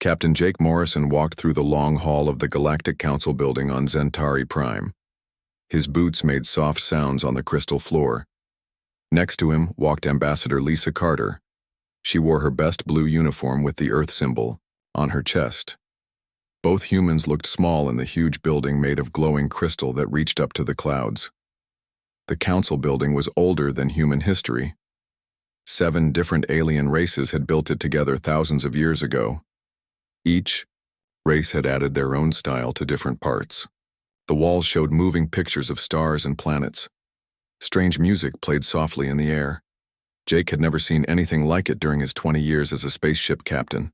Captain Jake Morrison walked through the long hall of the Galactic Council building on Zentari Prime. His boots made soft sounds on the crystal floor. Next to him walked Ambassador Lisa Carter. She wore her best blue uniform with the Earth symbol on her chest. Both humans looked small in the huge building made of glowing crystal that reached up to the clouds. The council building was older than human history. 7 different alien races had built it together thousands of years ago. Each race had added their own style to different parts. The walls showed moving pictures of stars and planets. Strange music played softly in the air. Jake had never seen anything like it during his 20 years as a spaceship captain.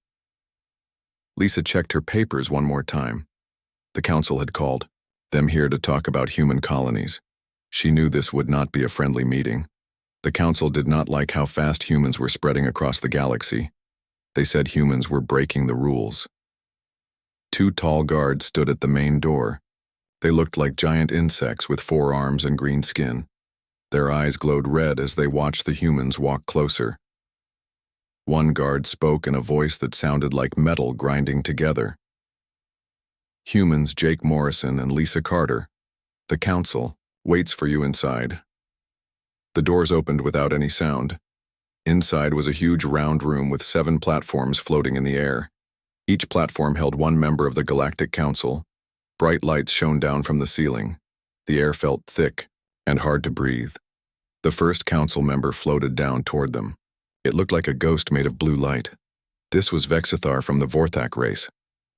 Lisa checked her papers one more time. The council had called them here to talk about human colonies. She knew this would not be a friendly meeting. The council did not like how fast humans were spreading across the galaxy. They said humans were breaking the rules. 2 tall guards stood at the main door. They looked like giant insects with 4 arms and green skin. Their eyes glowed red as they watched the humans walk closer. One guard spoke in a voice that sounded like metal grinding together. Humans Jake Morrison and Lisa Carter. The council waits for you inside. The doors opened without any sound. Inside was a huge round room with 7 platforms floating in the air. Each platform held 1 member of the Galactic Council. Bright lights shone down from the ceiling. The air felt thick and hard to breathe. The first council member floated down toward them. It looked like a ghost made of blue light. This was Vexithar from the Vorthak race.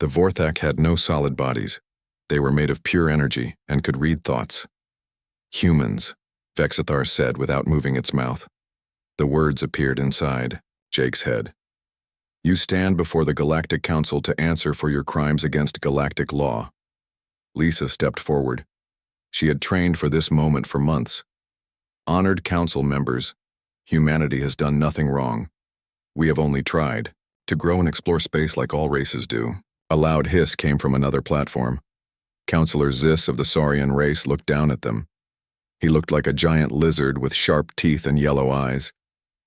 The Vorthak had no solid bodies. They were made of pure energy and could read thoughts. Humans, Vexithar said without moving its mouth. The words appeared inside Jake's head. You stand before the Galactic Council to answer for your crimes against galactic law. Lisa stepped forward. She had trained for this moment for months. Honored council members, humanity has done nothing wrong. We have only tried to grow and explore space like all races do. A loud hiss came from another platform. Counselor Zis of the Saurian race looked down at them. He looked like a giant lizard with sharp teeth and yellow eyes.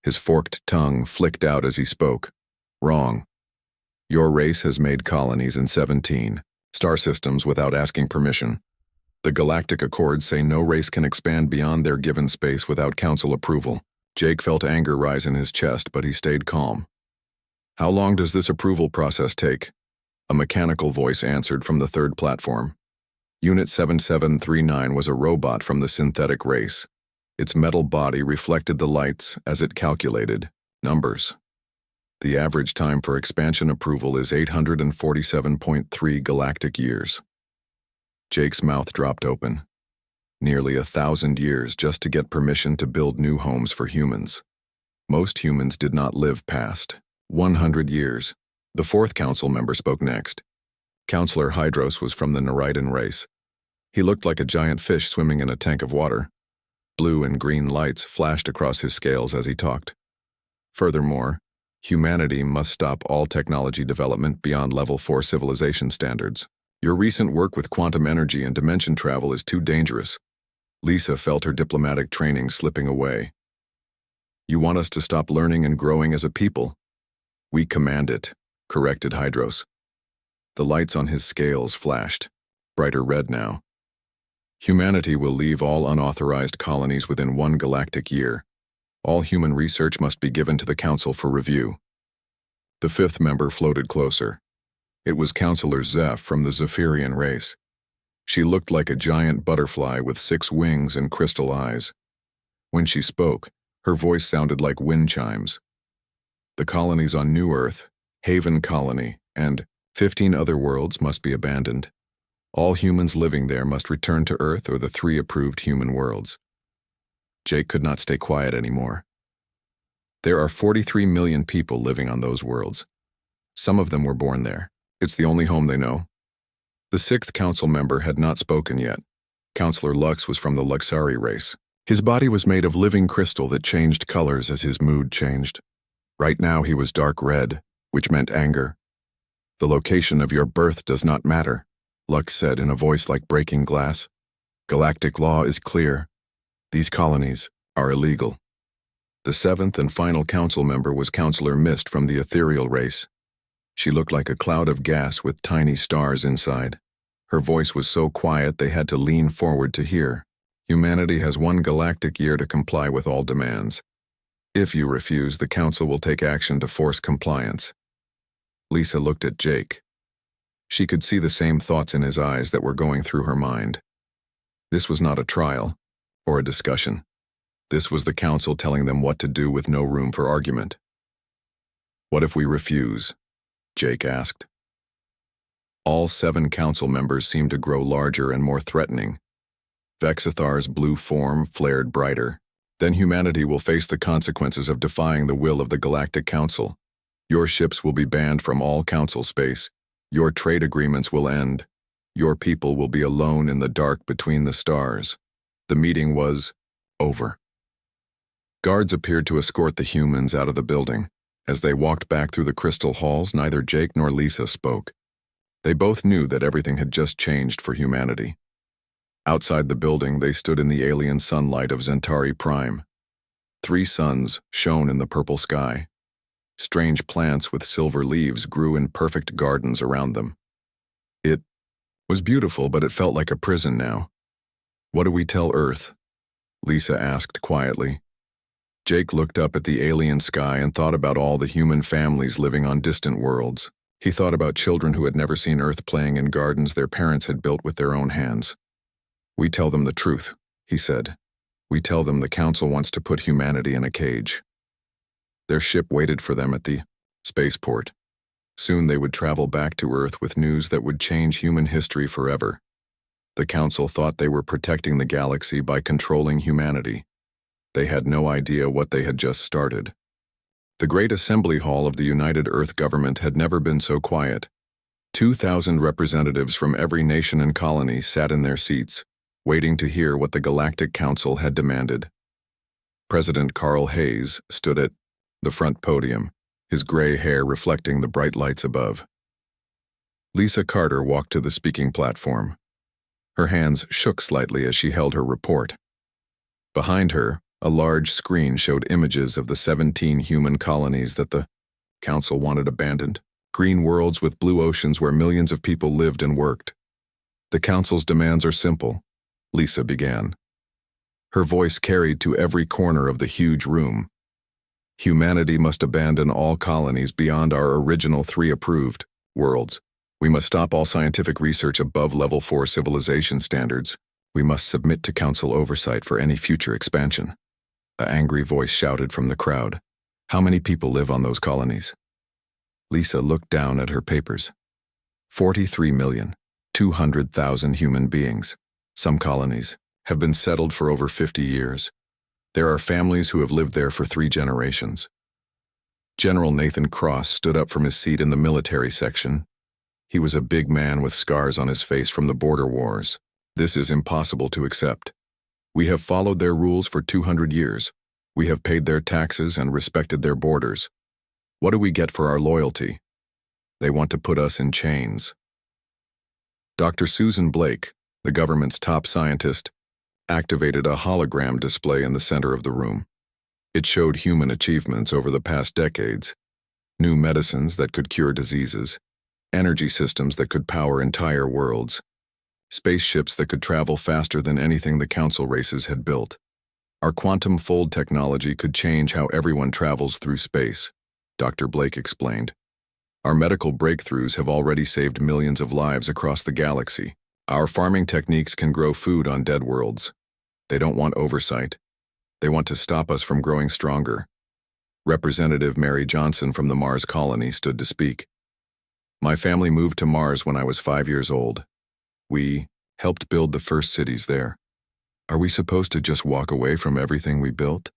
His forked tongue flicked out as he spoke. Wrong. Your race has made colonies in 17 star systems without asking permission. The Galactic Accords say no race can expand beyond their given space without council approval. Jake felt anger rise in his chest, but he stayed calm. How long does this approval process take? A mechanical voice answered from the 3rd platform. Unit 7739 was a robot from the synthetic race. Its metal body reflected the lights as it calculated numbers. The average time for expansion approval is 847.3 galactic years. Jake's mouth dropped open. Nearly 1,000 years just to get permission to build new homes for humans. Most humans did not live past 100 years. The 4th council member spoke next. Counselor Hydros was from the Narration race. He looked like a giant fish swimming in a tank of water. Blue and green lights flashed across his scales as he talked. Furthermore, humanity must stop all technology development beyond level 4 civilization standards. Your recent work with quantum energy and dimension travel is too dangerous. Lisa felt her diplomatic training slipping away. You want us to stop learning and growing as a people? We command it, corrected Hydros. The lights on his scales flashed, brighter red now. Humanity will leave all unauthorized colonies within 1 galactic year. All human research must be given to the Council for review. The 5th member floated closer. It was Counselor Zeph from the Zephyrian race. She looked like a giant butterfly with 6 wings and crystal eyes. When she spoke, her voice sounded like wind chimes. The colonies on New Earth, Haven Colony, and 15 other worlds must be abandoned. All humans living there must return to Earth or the 3 approved human worlds. Jake could not stay quiet anymore. There are 43 million people living on those worlds. Some of them were born there. It's the only home they know. The 6th council member had not spoken yet. Counselor Lux was from the Luxari race. His body was made of living crystal that changed colors as his mood changed. Right now he was dark red, which meant anger. The location of your birth does not matter, Lux said in a voice like breaking glass. Galactic law is clear. These colonies are illegal. The 7th and final council member was Counselor Mist from the Ethereal race. She looked like a cloud of gas with tiny stars inside. Her voice was so quiet they had to lean forward to hear. Humanity has 1 galactic year to comply with all demands. If you refuse, the Council will take action to force compliance. Lisa looked at Jake. She could see the same thoughts in his eyes that were going through her mind. This was not a trial or a discussion. This was the Council telling them what to do with no room for argument. "What if we refuse?" Jake asked. All 7 Council members seemed to grow larger and more threatening. Vexithar's blue form flared brighter. "Then humanity will face the consequences of defying the will of the Galactic Council. Your ships will be banned from all Council space. Your trade agreements will end. Your people will be alone in the dark between the stars." The meeting was over. Guards appeared to escort the humans out of the building. As they walked back through the crystal halls, neither Jake nor Lisa spoke. They both knew that everything had just changed for humanity. Outside the building, they stood in the alien sunlight of Centauri Prime. 3 suns shone in the purple sky. Strange plants with silver leaves grew in perfect gardens around them. It was beautiful, but it felt like a prison now. "What do we tell Earth?" Lisa asked quietly. Jake looked up at the alien sky and thought about all the human families living on distant worlds. He thought about children who had never seen Earth playing in gardens their parents had built with their own hands. "We tell them the truth," he said. "We tell them the Council wants to put humanity in a cage." Their ship waited for them at the spaceport. Soon they would travel back to Earth with news that would change human history forever. The Council thought they were protecting the galaxy by controlling humanity. They had no idea what they had just started. The Great Assembly Hall of the United Earth Government had never been so quiet. 2,000 representatives from every nation and colony sat in their seats, waiting to hear what the Galactic Council had demanded. President Carl Hayes stood at the front podium, his gray hair reflecting the bright lights above. Lisa Carter walked to the speaking platform. Her hands shook slightly as she held her report. Behind her, a large screen showed images of the 17 human colonies that the Council wanted abandoned, green worlds with blue oceans where millions of people lived and worked. "The Council's demands are simple," Lisa began. Her voice carried to every corner of the huge room. "Humanity must abandon all colonies beyond our original 3 approved worlds. We must stop all scientific research above Level 4 civilization standards. We must submit to Council oversight for any future expansion." An angry voice shouted from the crowd. "How many people live on those colonies?" Lisa looked down at her papers. 43,200,000 human beings. Some colonies have been settled for over 50 years. There are families who have lived there for 3 generations. General Nathan Cross stood up from his seat in the military section. He was a big man with scars on his face from the border wars. "This is impossible to accept. We have followed their rules for 200 years. We have paid their taxes and respected their borders. What do we get for our loyalty? They want to put us in chains." Dr. Susan Blake, the government's top scientist, activated a hologram display in the center of the room. It showed human achievements over the past decades, new medicines that could cure diseases, energy systems that could power entire worlds, spaceships that could travel faster than anything the Council races had built. Our quantum fold technology could change how everyone travels through space, Dr. Blake explained. Our medical breakthroughs have already saved millions of lives across the galaxy. Our farming techniques can grow food on dead worlds. They don't want oversight. They want to stop us from growing stronger. Representative Mary Johnson from the Mars colony stood to speak. "My family moved to Mars when I was 5 years old. We helped build the first cities there. Are we supposed to just walk away from everything we built?"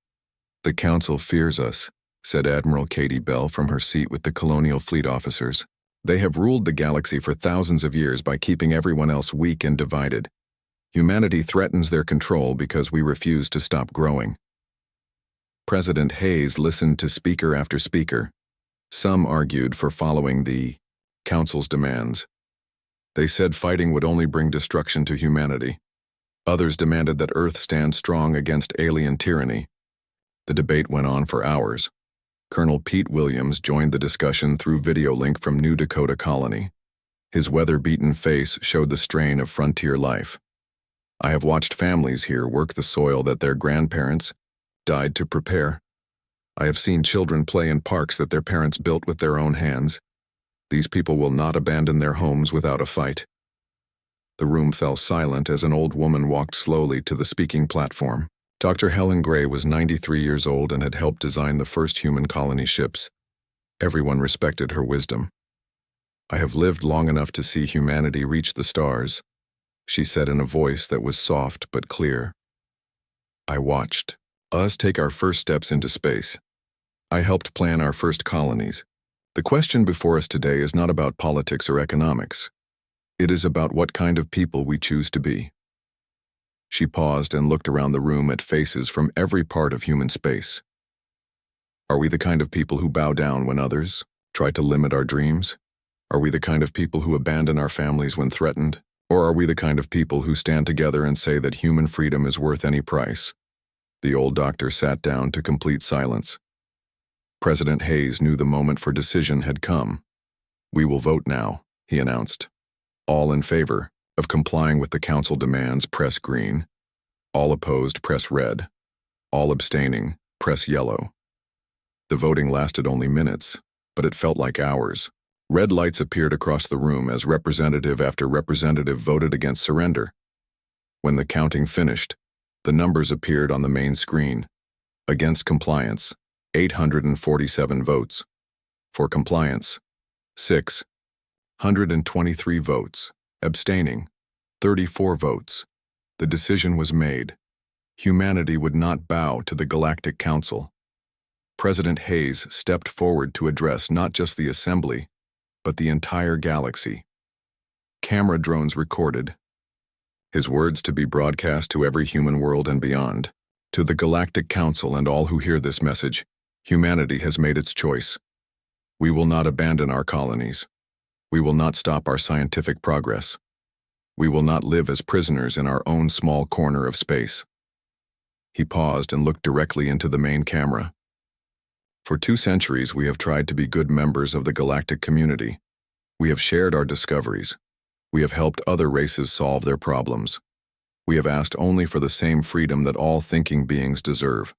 "The Council fears us," said Admiral Katie Bell from her seat with the Colonial Fleet officers. "They have ruled the galaxy for thousands of years by keeping everyone else weak and divided. Humanity threatens their control because we refuse to stop growing." President Hayes listened to speaker after speaker. Some argued for following the Council's demands. They said fighting would only bring destruction to humanity. Others demanded that Earth stand strong against alien tyranny. The debate went on for hours. Colonel Pete Williams joined the discussion through video link from New Dakota Colony. His weather-beaten face showed the strain of frontier life. I have watched families here work the soil that their grandparents died to prepare. I have seen children play in parks that their parents built with their own hands. These people will not abandon their homes without a fight. The room fell silent as an old woman walked slowly to the speaking platform. Dr. Helen Gray was 93 years old and had helped design the first human colony ships. Everyone respected her wisdom. "I have lived long enough to see humanity reach the stars," she said in a voice that was soft but clear. "I watched us take our first steps into space. I helped plan our first colonies. The question before us today is not about politics or economics. It is about what kind of people we choose to be." She paused and looked around the room at faces from every part of human space. Are we the kind of people who bow down when others try to limit our dreams? Are we the kind of people who abandon our families when threatened? Or are we the kind of people who stand together and say that human freedom is worth any price? The old doctor sat down to complete silence. President Hayes knew the moment for decision had come. "We will vote now," he announced. "All in favor of complying with the council demands, press green. All opposed, press red. All abstaining, press yellow." The voting lasted only minutes, but it felt like hours. Red lights appeared across the room as representative after representative voted against surrender. When the counting finished, the numbers appeared on the main screen. Against compliance, 847 votes. For compliance, 623 votes. Abstaining, 34 votes. The decision was made. Humanity would not bow to the Galactic Council. President Hayes stepped forward to address not just the Assembly, but the entire galaxy. Camera drones recorded his words to be broadcast to every human world and beyond. To the Galactic Council and all who hear this message, humanity has made its choice. We will not abandon our colonies. We will not stop our scientific progress. We will not live as prisoners in our own small corner of space. He paused and looked directly into the main camera. For 2 centuries, we have tried to be good members of the galactic community. We have shared our discoveries. We have helped other races solve their problems. We have asked only for the same freedom that all thinking beings deserve.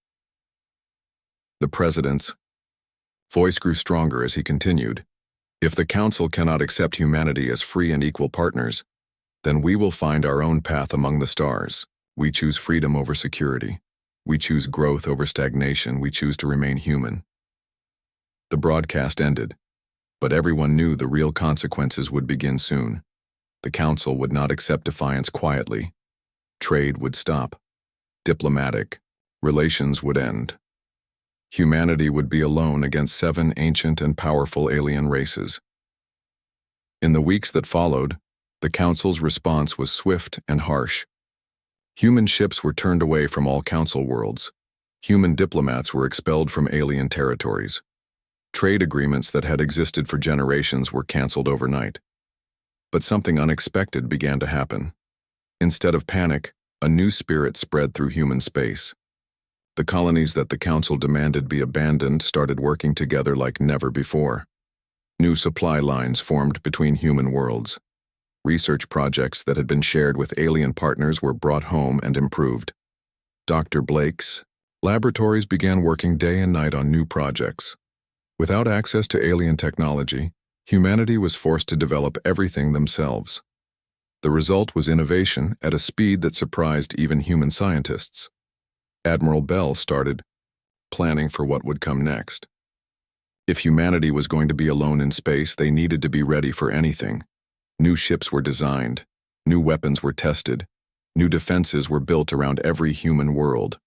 The president's voice grew stronger as he continued. If the council cannot accept humanity as free and equal partners, then we will find our own path among the stars. We choose freedom over security. We choose growth over stagnation. We choose to remain human. The broadcast ended, but everyone knew the real consequences would begin soon. The council would not accept defiance quietly. Trade would stop. Diplomatic relations would end. Humanity would be alone against 7 ancient and powerful alien races. In the weeks that followed, the council's response was swift and harsh. Human ships were turned away from all council worlds. Human diplomats were expelled from alien territories. Trade agreements that had existed for generations were canceled overnight. But something unexpected began to happen. Instead of panic, a new spirit spread through human space. The colonies that the council demanded be abandoned started working together like never before. New supply lines formed between human worlds. Research projects that had been shared with alien partners were brought home and improved. Dr. Blake's laboratories began working day and night on new projects. Without access to alien technology, humanity was forced to develop everything themselves. The result was innovation at a speed that surprised even human scientists. Admiral Bell started planning for what would come next. If humanity was going to be alone in space, they needed to be ready for anything. New ships were designed, new weapons were tested, new defenses were built around every human world.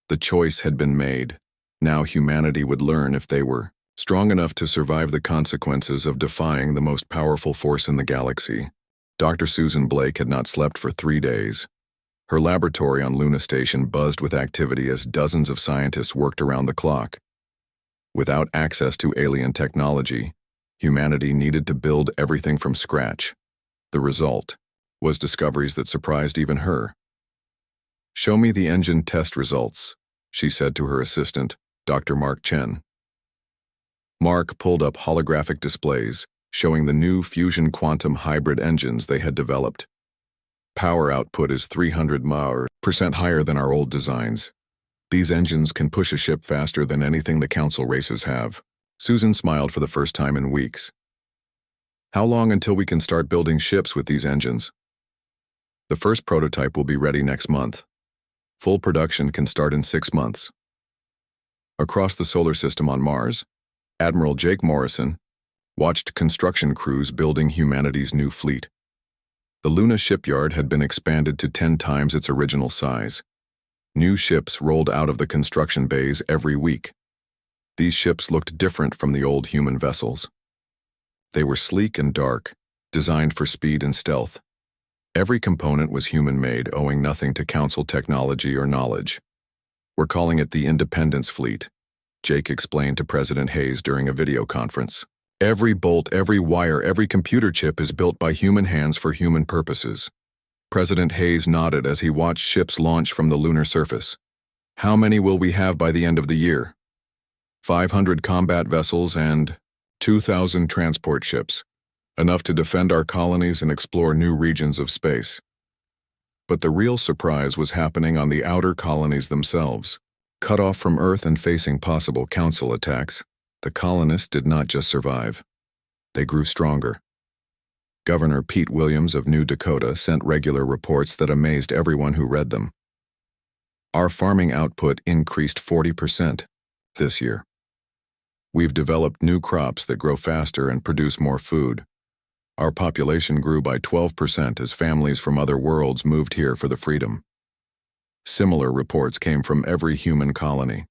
The choice had been made. Now humanity would learn if they were strong enough to survive the consequences of defying the most powerful force in the galaxy. Dr. Susan Blake had not slept for 3 days. Her laboratory on Luna Station buzzed with activity as dozens of scientists worked around the clock. Without access to alien technology, humanity needed to build everything from scratch. The result was discoveries that surprised even her. "Show me the engine test results," she said to her assistant, Dr. Mark Chen. Mark pulled up holographic displays, showing the new fusion quantum hybrid engines they had developed. Power output is 300% higher than our old designs. These engines can push a ship faster than anything the council races have. Susan smiled for the first time in weeks. How long until we can start building ships with these engines? The first prototype will be ready next month. Full production can start in 6 months. Across the solar system on Mars, Admiral Jake Morrison watched construction crews building humanity's new fleet. The Luna shipyard had been expanded to 10 times its original size. New ships rolled out of the construction bays every week. These ships looked different from the old human vessels. They were sleek and dark, designed for speed and stealth. Every component was human-made, owing nothing to council technology or knowledge. We're calling it the Independence Fleet, Jake explained to President Hayes during a video conference. Every bolt, every wire, every computer chip is built by human hands for human purposes. President Hayes nodded as he watched ships launch from the lunar surface. How many will we have by the end of the year? 500 combat vessels and 2,000 transport ships, enough to defend our colonies and explore new regions of space. But the real surprise was happening on the outer colonies themselves. Cut off from Earth and facing possible council attacks, the colonists did not just survive. They grew stronger. Governor Pete Williams of New Dakota sent regular reports that amazed everyone who read them. Our farming output increased 40% this year. We've developed new crops that grow faster and produce more food. Our population grew by 12% as families from other worlds moved here for the freedom. Similar reports came from every human colony.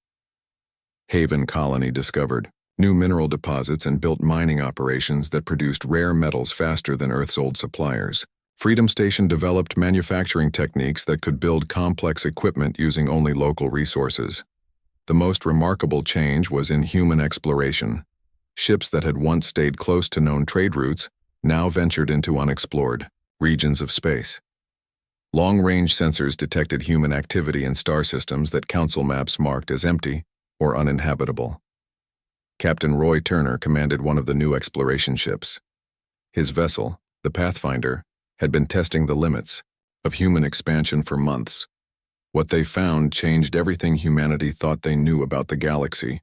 Haven Colony discovered new mineral deposits and built mining operations that produced rare metals faster than Earth's old suppliers. Freedom Station developed manufacturing techniques that could build complex equipment using only local resources. The most remarkable change was in human exploration. Ships that had once stayed close to known trade routes now ventured into unexplored regions of space. Long-range sensors detected human activity in star systems that council maps marked as empty or uninhabitable. Captain Roy Turner commanded one of the new exploration ships. His vessel, the Pathfinder, had been testing the limits of human expansion for months. What they found changed everything humanity thought they knew about the galaxy.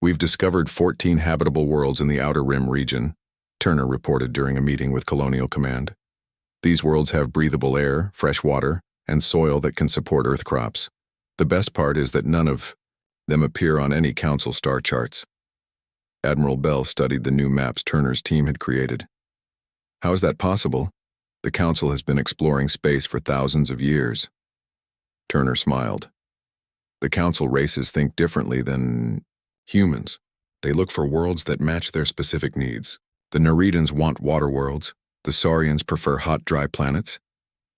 We've discovered 14 habitable worlds in the Outer Rim region, Turner reported during a meeting with Colonial Command. These worlds have breathable air, fresh water, and soil that can support Earth crops. The best part is that none of them appear on any council star charts. Admiral Bell studied the new maps Turner's team had created. How is that possible? The council has been exploring space for thousands of years. Turner smiled. The council races think differently than humans. They look for worlds that match their specific needs. The Nereidans want water worlds. The Saurians prefer hot, dry planets.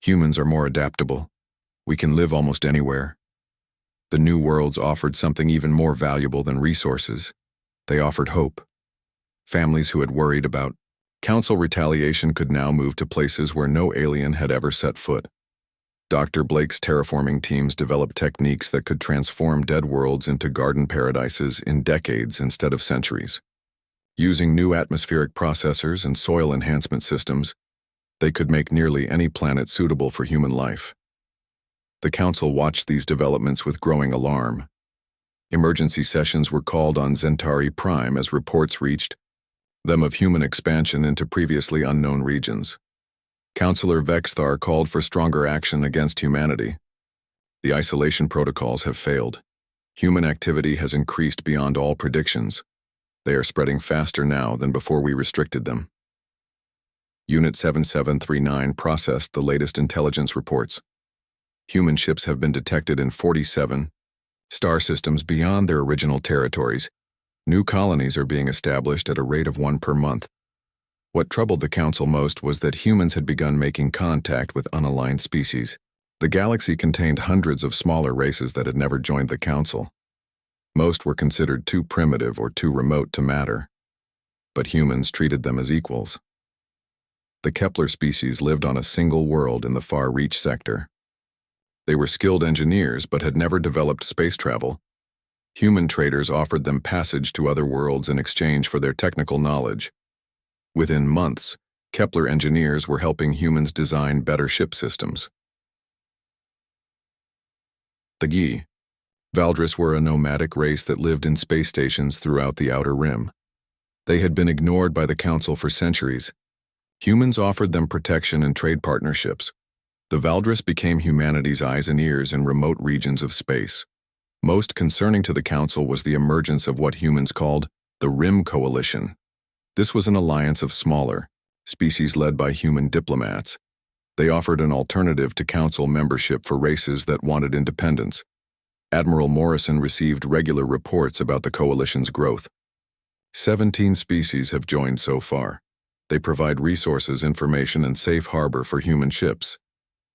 Humans are more adaptable. We can live almost anywhere. The new worlds offered something even more valuable than resources. They offered hope. Families who had worried about council retaliation could now move to places where no alien had ever set foot. Dr. Blake's terraforming teams developed techniques that could transform dead worlds into garden paradises in decades instead of centuries. Using new atmospheric processors and soil enhancement systems, they could make nearly any planet suitable for human life. The council watched these developments with growing alarm. Emergency sessions were called on Centauri Prime as reports reached them of human expansion into previously unknown regions. Councillor Vexthar called for stronger action against humanity. The isolation protocols have failed. Human activity has increased beyond all predictions. They are spreading faster now than before we restricted them. Unit 7739 processed the latest intelligence reports. Human ships have been detected in 47 star systems beyond their original territories. New colonies are being established at a rate of 1 per month. What troubled the council most was that humans had begun making contact with unaligned species. The galaxy contained hundreds of smaller races that had never joined the council. Most were considered too primitive or too remote to matter, but humans treated them as equals. The Kepler species lived on a single world in the Far Reach sector. They were skilled engineers but had never developed space travel. Human traders offered them passage to other worlds in exchange for their technical knowledge. Within months, Kepler engineers were helping humans design better ship systems. The Gi. Valdris were a nomadic race that lived in space stations throughout the Outer Rim. They had been ignored by the Council for centuries. Humans offered them protection and trade partnerships. The Valdris became humanity's eyes and ears in remote regions of space. Most concerning to the Council was the emergence of what humans called the Rim Coalition. This was an alliance of smaller species led by human diplomats. They offered an alternative to Council membership for races that wanted independence. Admiral Morrison received regular reports about the coalition's growth. 17 species have joined so far. They provide resources, information, and safe harbor for human ships.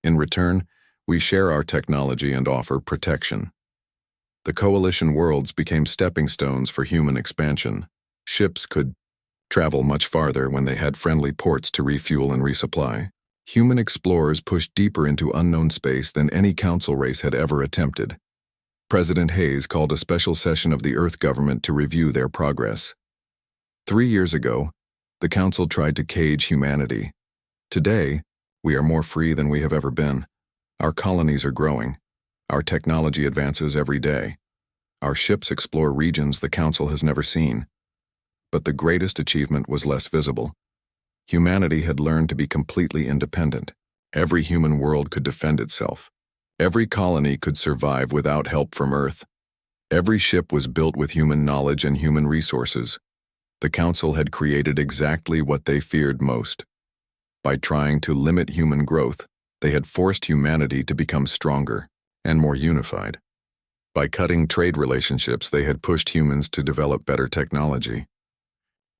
In return, we share our technology and offer protection. The coalition worlds became stepping stones for human expansion. Ships could travel much farther when they had friendly ports to refuel and resupply. Human explorers pushed deeper into unknown space than any Council race had ever attempted. President Hayes called a special session of the Earth government to review their progress. 3 years ago, the Council tried to cage humanity. Today, we are more free than we have ever been. Our colonies are growing. Our technology advances every day. Our ships explore regions the Council has never seen. But the greatest achievement was less visible. Humanity had learned to be completely independent. Every human world could defend itself. Every colony could survive without help from Earth. Every ship was built with human knowledge and human resources. The Council had created exactly what they feared most. By trying to limit human growth, they had forced humanity to become stronger and more unified. By cutting trade relationships, they had pushed humans to develop better technology.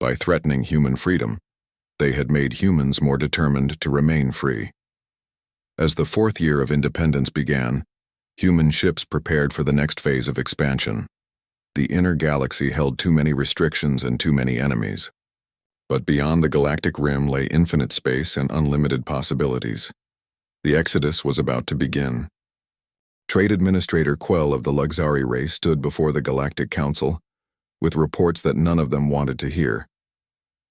By threatening human freedom, they had made humans more determined to remain free. As the 4th year of independence began, human ships prepared for the next phase of expansion. The inner galaxy held too many restrictions and too many enemies. But beyond the galactic rim lay infinite space and unlimited possibilities. The exodus was about to begin. Trade Administrator Quell of the Luxari race stood before the Galactic Council, with reports that none of them wanted to hear.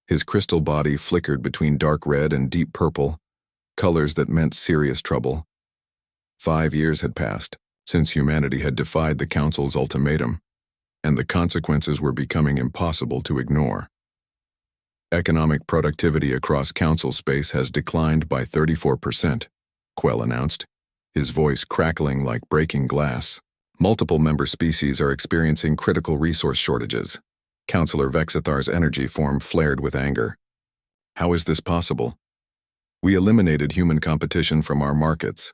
His crystal body flickered between dark red and deep purple, colors that meant serious trouble. 5 years had passed since humanity had defied the Council's ultimatum, and the consequences were becoming impossible to ignore. Economic productivity across Council space has declined by 34%, Quell announced, his voice crackling like breaking glass. Multiple member species are experiencing critical resource shortages. Councillor Vexithar's energy form flared with anger. How is this possible? We eliminated human competition from our markets.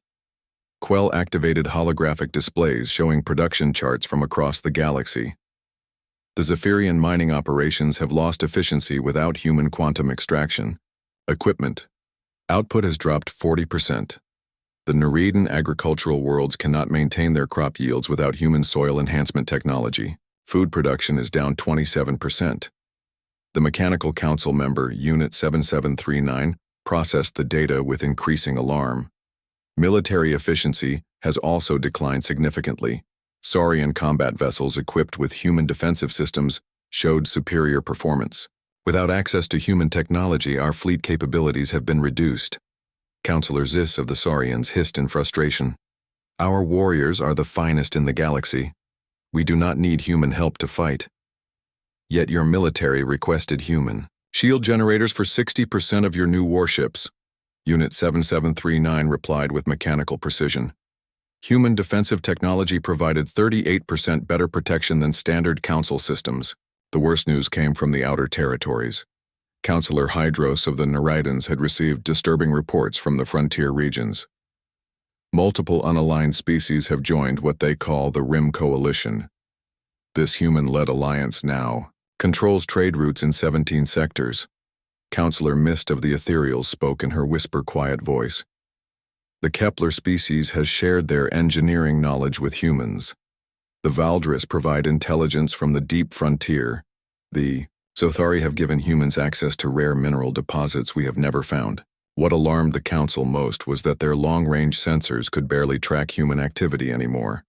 Quell activated holographic displays showing production charts from across the galaxy. The Zephyrian mining operations have lost efficiency without human quantum extraction. Equipment. Output has dropped 40%. The Nereidan agricultural worlds cannot maintain their crop yields without human soil enhancement technology. Food production is down 27%. The Mechanical Council member, Unit 7739, processed the data with increasing alarm. Military efficiency has also declined significantly. Saurian combat vessels equipped with human defensive systems showed superior performance. Without access to human technology, our fleet capabilities have been reduced. Councillor Zis of the Saurians hissed in frustration. Our warriors are the finest in the galaxy. We do not need human help to fight. Yet your military requested human shield generators for 60% of your new warships. Unit 7739 replied with mechanical precision. Human defensive technology provided 38% better protection than standard Council systems. The worst news came from the outer territories. Councillor Hydros of the Nereidans had received disturbing reports from the frontier regions. Multiple unaligned species have joined what they call the Rim Coalition. This human-led alliance now controls trade routes in 17 sectors. Councillor Mist of the Ethereals spoke in her whisper-quiet voice. The Kepler species has shared their engineering knowledge with humans. The Valdris provide intelligence from the deep frontier. The Zothari have given humans access to rare mineral deposits we have never found. What alarmed the Council most was that their long-range sensors could barely track human activity anymore.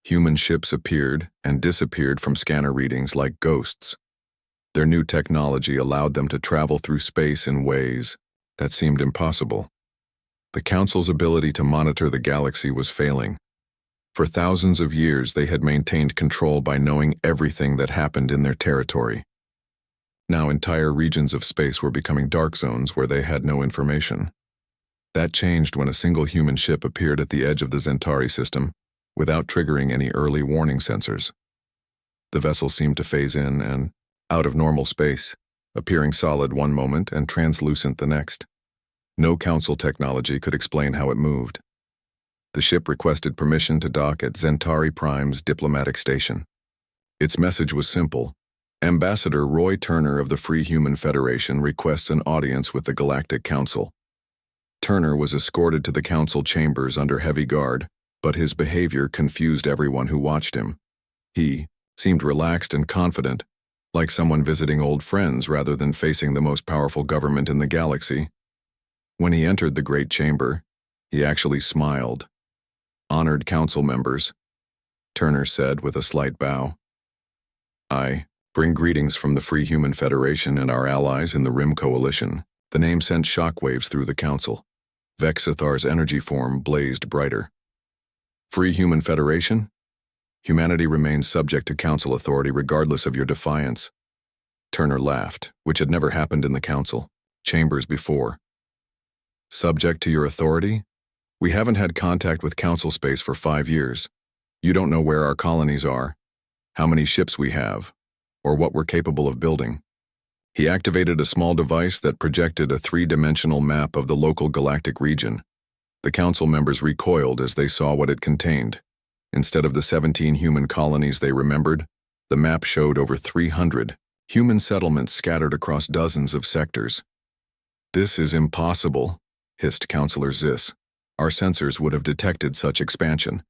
Human ships appeared and disappeared from scanner readings like ghosts. Their new technology allowed them to travel through space in ways that seemed impossible. The Council's ability to monitor the galaxy was failing. For thousands of years, they had maintained control by knowing everything that happened in their territory. Now entire regions of space were becoming dark zones where they had no information. That changed when a single human ship appeared at the edge of the Zentari system without triggering any early warning sensors. The vessel seemed to phase in and out of normal space, appearing solid one moment and translucent the next. No Council technology could explain how it moved. The ship requested permission to dock at Zentari Prime's diplomatic station. Its message was simple. Ambassador Roy Turner of the Free Human Federation requests an audience with the Galactic Council. Turner was escorted to the Council chambers under heavy guard, but his behavior confused everyone who watched him. He seemed relaxed and confident, like someone visiting old friends rather than facing the most powerful government in the galaxy. When he entered the Great Chamber, he actually smiled. "Honored Council members," Turner said with a slight bow. "I bring greetings from the Free Human Federation and our allies in the Rim Coalition." The name sent shockwaves through the Council. Vexithar's energy form blazed brighter. "Free Human Federation? Humanity remains subject to Council authority regardless of your defiance." Turner laughed, which had never happened in the Council chambers before. "Subject to your authority? We haven't had contact with Council space for 5 years. You don't know where our colonies are, how many ships we have, or what we're capable of building." He activated a small device that projected a 3-dimensional map of the local galactic region. The Council members recoiled as they saw what it contained. Instead of the 17 human colonies they remembered, the map showed over 300 human settlements scattered across dozens of sectors. "This is impossible," hissed Councillor Ziss. "Our sensors would have detected such expansion."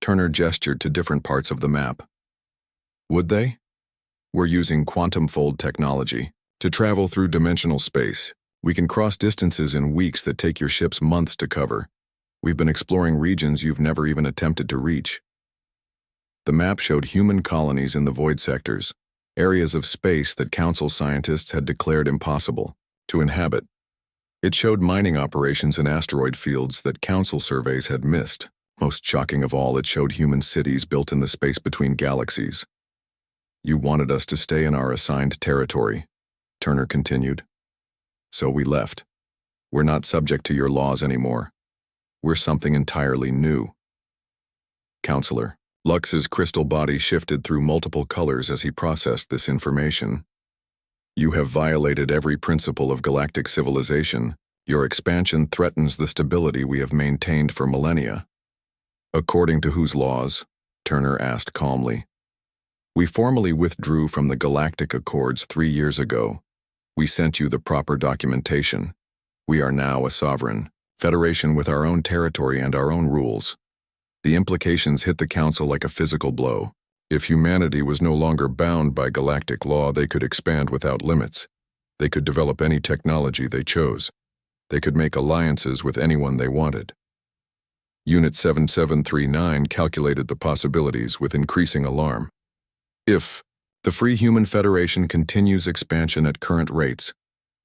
Turner gestured to different parts of the map. "Would they? We're using quantum fold technology. To travel through dimensional space, we can cross distances in weeks that take your ships months to cover. We've been exploring regions you've never even attempted to reach." The map showed human colonies in the void sectors, areas of space that Council scientists had declared impossible to inhabit. It showed mining operations in asteroid fields that Council surveys had missed. Most shocking of all, it showed human cities built in the space between galaxies. "You wanted us to stay in our assigned territory," Turner continued. "So we left. We're not subject to your laws anymore. We're something entirely new." Counselor. Lux's crystal body shifted through multiple colors as he processed this information. "You have violated every principle of galactic civilization. Your expansion threatens the stability we have maintained for millennia." "According to whose laws?" Turner asked calmly. "We formally withdrew from the Galactic Accords 3 years ago. We sent you the proper documentation. We are now a sovereign federation with our own territory and our own rules." The implications hit the Council like a physical blow. If humanity was no longer bound by galactic law, they could expand without limits. They could develop any technology they chose. They could make alliances with anyone they wanted. Unit 7739 calculated the possibilities with increasing alarm. If the Free Human Federation continues expansion at current rates,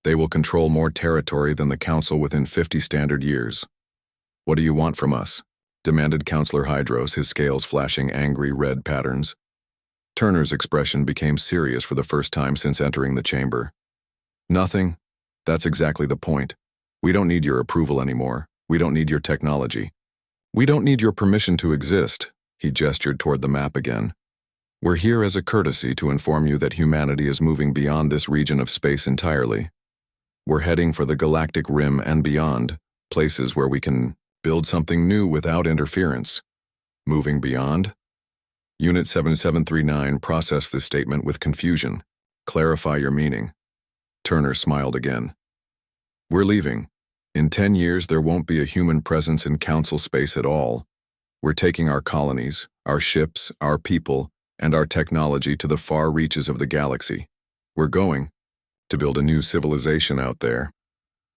they will control more territory than the Council within 50 standard years. "What do you want from us?" demanded Councillor Hydros, his scales flashing angry red patterns. Turner's expression became serious for the first time since entering the chamber. "Nothing. That's exactly the point. We don't need your approval anymore. We don't need your technology. We don't need your permission to exist." He gestured toward the map again. "We're here as a courtesy to inform you that humanity is moving beyond this region of space entirely. We're heading for the galactic rim and beyond, places where we can build something new without interference." "Moving beyond?" Unit 7739 processed this statement with confusion. "Clarify your meaning." Turner smiled again. "We're leaving. In 10 years, there won't be a human presence in Council space at all. We're taking our colonies, our ships, our people, and our technology to the far reaches of the galaxy. We're going to build a new civilization out there."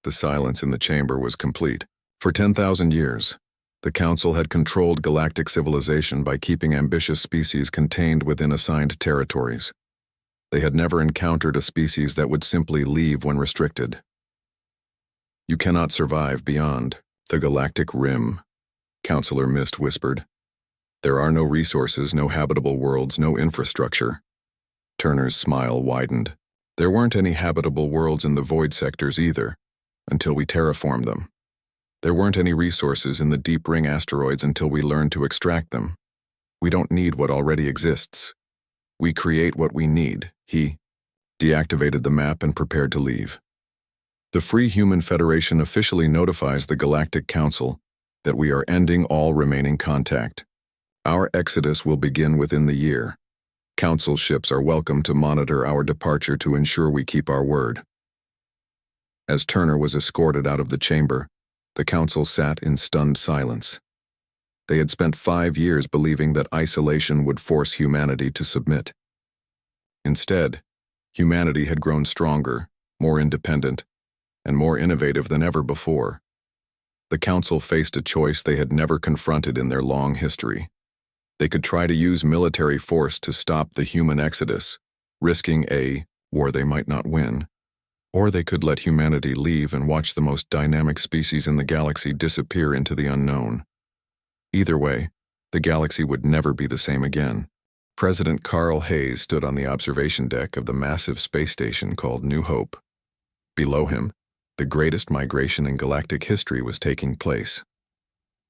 The silence in the chamber was complete. For 10,000 years, The Council had controlled galactic civilization by keeping ambitious species contained within assigned territories. They had never encountered a species that would simply leave when restricted. "You cannot survive beyond the galactic rim," Counselor Mist whispered. "There are no resources, no habitable worlds, no infrastructure." Turner's smile widened. "There weren't any habitable worlds in the void sectors either, until we terraformed them. There weren't any resources in the deep ring asteroids until we learned to extract them. We don't need what already exists. We create what we need." He deactivated the map and prepared to leave. "The Free Human Federation officially notifies the Galactic Council that we are ending all remaining contact. Our exodus will begin within the year. Council ships are welcome to monitor our departure to ensure we keep our word." As Turner was escorted out of the chamber, the Council sat in stunned silence. They had spent 5 years believing that isolation would force humanity to submit. Instead, humanity had grown stronger, more independent, and more innovative than ever before. The Council faced a choice they had never confronted in their long history. They could try to use military force to stop the human exodus, risking a war they might not win, or they could let humanity leave and watch the most dynamic species in the galaxy disappear into the unknown. Either way, the galaxy would never be the same again. President Carl Hayes stood on the observation deck of the massive space station called New Hope. Below him, the greatest migration in galactic history was taking place.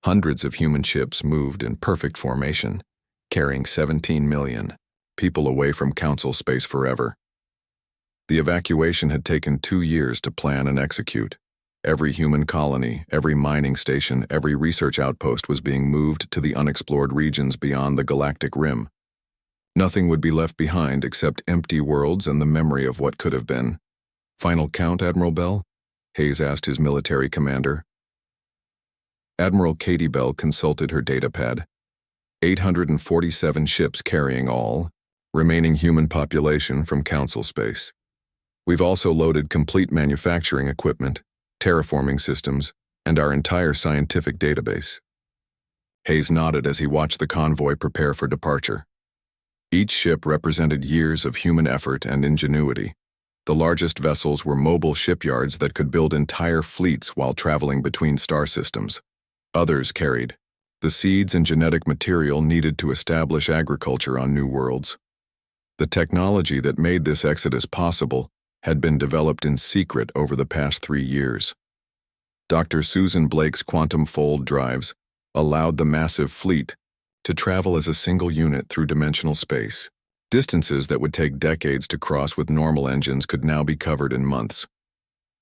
Hundreds of human ships moved in perfect formation, carrying 17 million people away from Council space forever. The evacuation had taken 2 years to plan and execute. Every human colony, every mining station, every research outpost was being moved to the unexplored regions beyond the galactic rim. Nothing would be left behind except empty worlds and the memory of what could have been. "Final count, Admiral Bell?" Hayes asked his military commander. Admiral Katie Bell consulted her datapad. 847 ships carrying all remaining human population from Council space. We've also loaded complete manufacturing equipment, terraforming systems, and our entire scientific database. Hayes nodded as he watched the convoy prepare for departure. Each ship represented years of human effort and ingenuity. The largest vessels were mobile shipyards that could build entire fleets while traveling between star systems. Others carried the seeds and genetic material needed to establish agriculture on new worlds. The technology that made this exodus possible had been developed in secret over the past 3 years. Dr. Susan Blake's quantum fold drives allowed the massive fleet to travel as a single unit through dimensional space. Distances that would take decades to cross with normal engines could now be covered in months.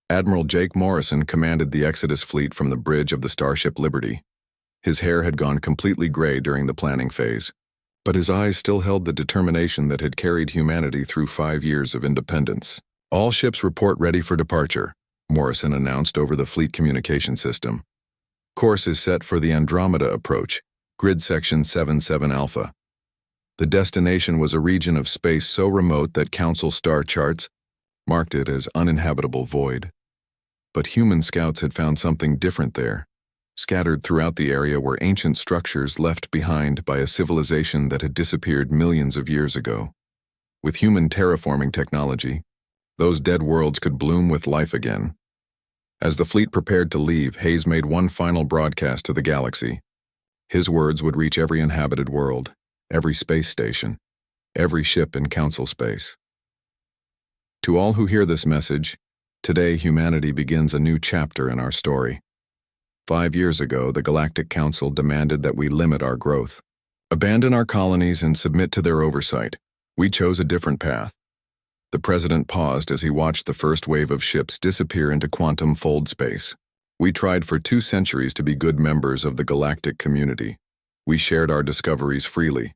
Admiral Jake Morrison commanded the Exodus fleet from the bridge of the Starship Liberty. His hair had gone completely gray during the planning phase, but his eyes still held the determination that had carried humanity through 5 years of independence. "All ships report ready for departure," Morrison announced over the fleet communication system. "Course is set for the Andromeda approach, grid section 77 Alpha. The destination was a region of space so remote that Council star charts marked it as uninhabitable void. But human scouts had found something different there. Scattered throughout the area were ancient structures left behind by a civilization that had disappeared millions of years ago. With human terraforming technology, those dead worlds could bloom with life again. As the fleet prepared to leave, Hayes made one final broadcast to the galaxy. His words would reach every inhabited world, every space station, every ship in Council space. "To all who hear this message, today humanity begins a new chapter in our story. 5 years ago, the Galactic Council demanded that we limit our growth, abandon our colonies, and submit to their oversight. We chose a different path." The president paused as he watched the first wave of ships disappear into quantum fold space. "We tried for 2 centuries to be good members of the galactic community. We shared our discoveries freely.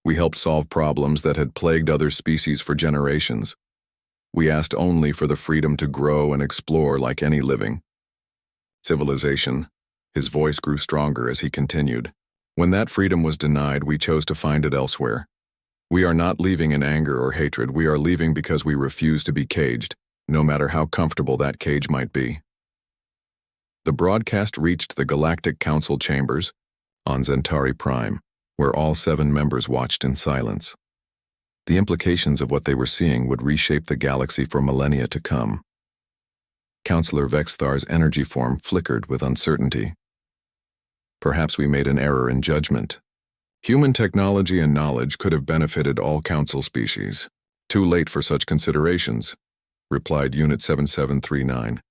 We helped solve problems that had plagued other species for generations. We asked only for the freedom to grow and explore like any living civilization." His voice grew stronger as he continued. "When that freedom was denied, we chose to find it elsewhere. We are not leaving in anger or hatred. We are leaving because we refuse to be caged, no matter how comfortable that cage might be." The broadcast reached the Galactic Council chambers on Centauri Prime, where all 7 members watched in silence. The implications of what they were seeing would reshape the galaxy for millennia to come. Counselor Vexthar's energy form flickered with uncertainty. Perhaps we made an error in judgment. Human technology and knowledge could have benefited all Council species. Too late for such considerations, replied Unit 7739.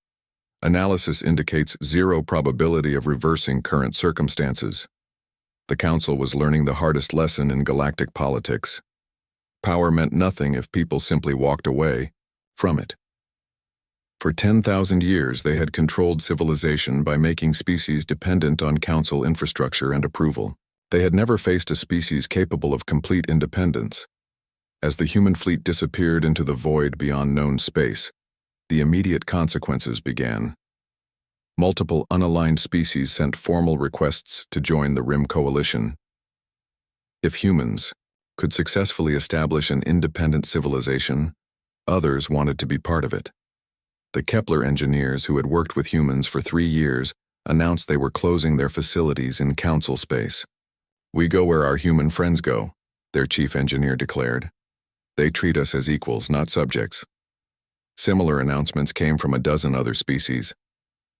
Analysis indicates 0 probability of reversing current circumstances. The Council was learning the hardest lesson in galactic politics. Power meant nothing if people simply walked away from it. For 10,000 years, they had controlled civilization by making species dependent on Council infrastructure and approval. They had never faced a species capable of complete independence. As the human fleet disappeared into the void beyond known space, the immediate consequences began. Multiple unaligned species sent formal requests to join the Rim Coalition. If humans could successfully establish an independent civilization, others wanted to be part of it. The Kepler engineers who had worked with humans for 3 years announced they were closing their facilities in Council space. "We go where our human friends go," their chief engineer declared. "They treat us as equals, not subjects." Similar announcements came from a dozen other species.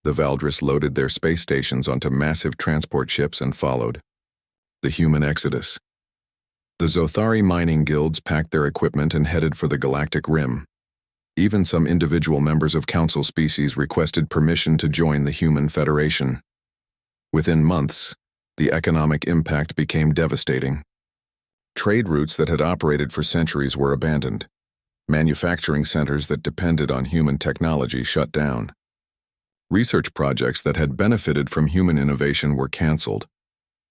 The Valdris loaded their space stations onto massive transport ships and followed. The human exodus. The Zothari mining guilds packed their equipment and headed for the Galactic Rim. Even some individual members of Council species requested permission to join the Human Federation. Within months, the economic impact became devastating. Trade routes that had operated for centuries were abandoned. Manufacturing centers that depended on human technology shut down. Research projects that had benefited from human innovation were canceled.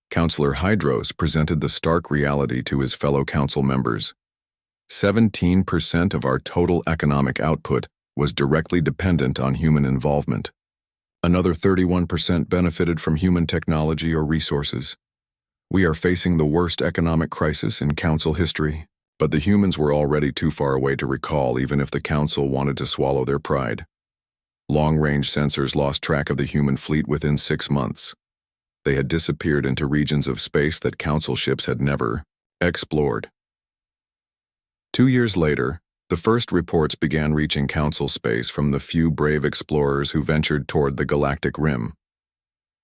Counselor Hydros presented the stark reality to his fellow Council members. 17% of our total economic output was directly dependent on human involvement. Another 31% benefited from human technology or resources. We are facing the worst economic crisis in Council history, but the humans were already too far away to recall even if the Council wanted to swallow their pride. Long-range sensors lost track of the human fleet within 6 months. They had disappeared into regions of space that Council ships had never explored. 2 years later, the first reports began reaching Council space from the few brave explorers who ventured toward the Galactic Rim.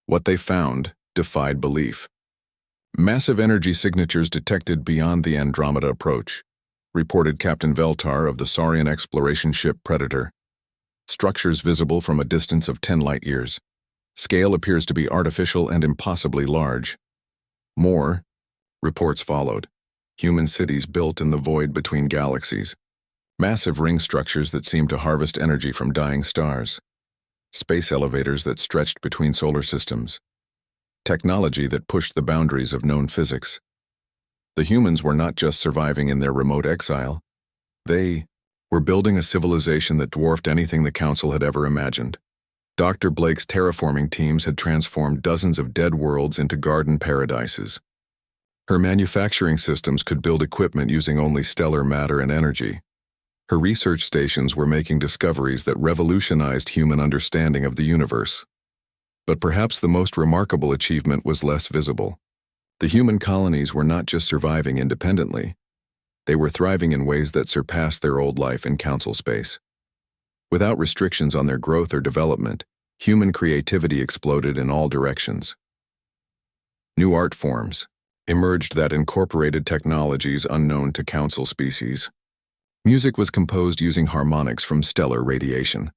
What they found defied belief. Massive energy signatures detected beyond the Andromeda approach, reported Captain Veltar of the Saurian exploration ship Predator. Structures visible from a distance of 10 light-years. Scale appears to be artificial and impossibly large. More reports followed. Human cities built in the void between galaxies. Massive ring structures that seemed to harvest energy from dying stars. Space elevators that stretched between solar systems. Technology that pushed the boundaries of known physics. The humans were not just surviving in their remote exile. They were building a civilization that dwarfed anything the Council had ever imagined. Dr. Blake's terraforming teams had transformed dozens of dead worlds into garden paradises. Her manufacturing systems could build equipment using only stellar matter and energy. Her research stations were making discoveries that revolutionized human understanding of the universe. But perhaps the most remarkable achievement was less visible. The human colonies were not just surviving independently. They were thriving in ways that surpassed their old life in Council space. Without restrictions on their growth or development, human creativity exploded in all directions. New art forms emerged that incorporated technologies unknown to Council species. Music was composed using harmonics from stellar radiation.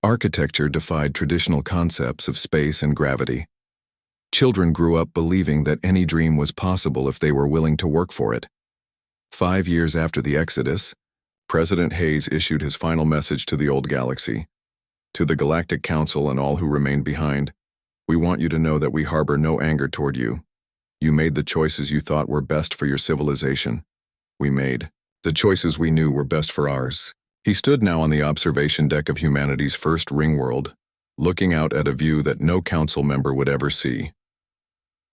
Architecture defied traditional concepts of space and gravity. Children grew up believing that any dream was possible if they were willing to work for it. 5 years after the Exodus, President Hayes issued his final message to the old galaxy. To the Galactic Council and all who remained behind, we want you to know that we harbor no anger toward you. You made the choices you thought were best for your civilization. We made the choices we knew were best for ours. He stood now on the observation deck of humanity's first ring world, looking out at a view that no Council member would ever see.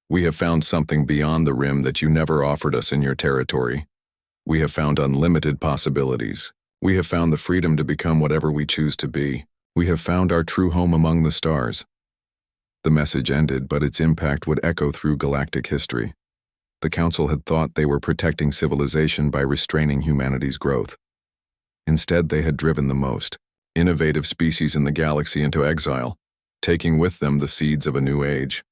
We have found something beyond the rim that you never offered us in your territory. We have found unlimited possibilities. We have found the freedom to become whatever we choose to be. We have found our true home among the stars. The message ended, but its impact would echo through galactic history. The Council had thought they were protecting civilization by restraining humanity's growth. Instead, they had driven the most innovative species in the galaxy into exile, taking with them the seeds of a new age.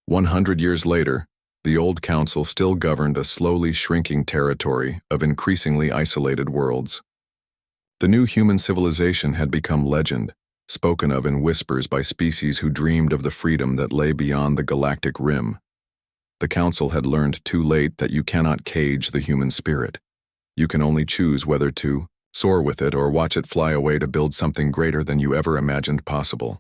100 years later, the old Council still governed a slowly shrinking territory of increasingly isolated worlds. The new human civilization had become legend, spoken of in whispers by species who dreamed of the freedom that lay beyond the galactic rim. The Council had learned too late that you cannot cage the human spirit. You can only choose whether to soar with it or watch it fly away to build something greater than you ever imagined possible.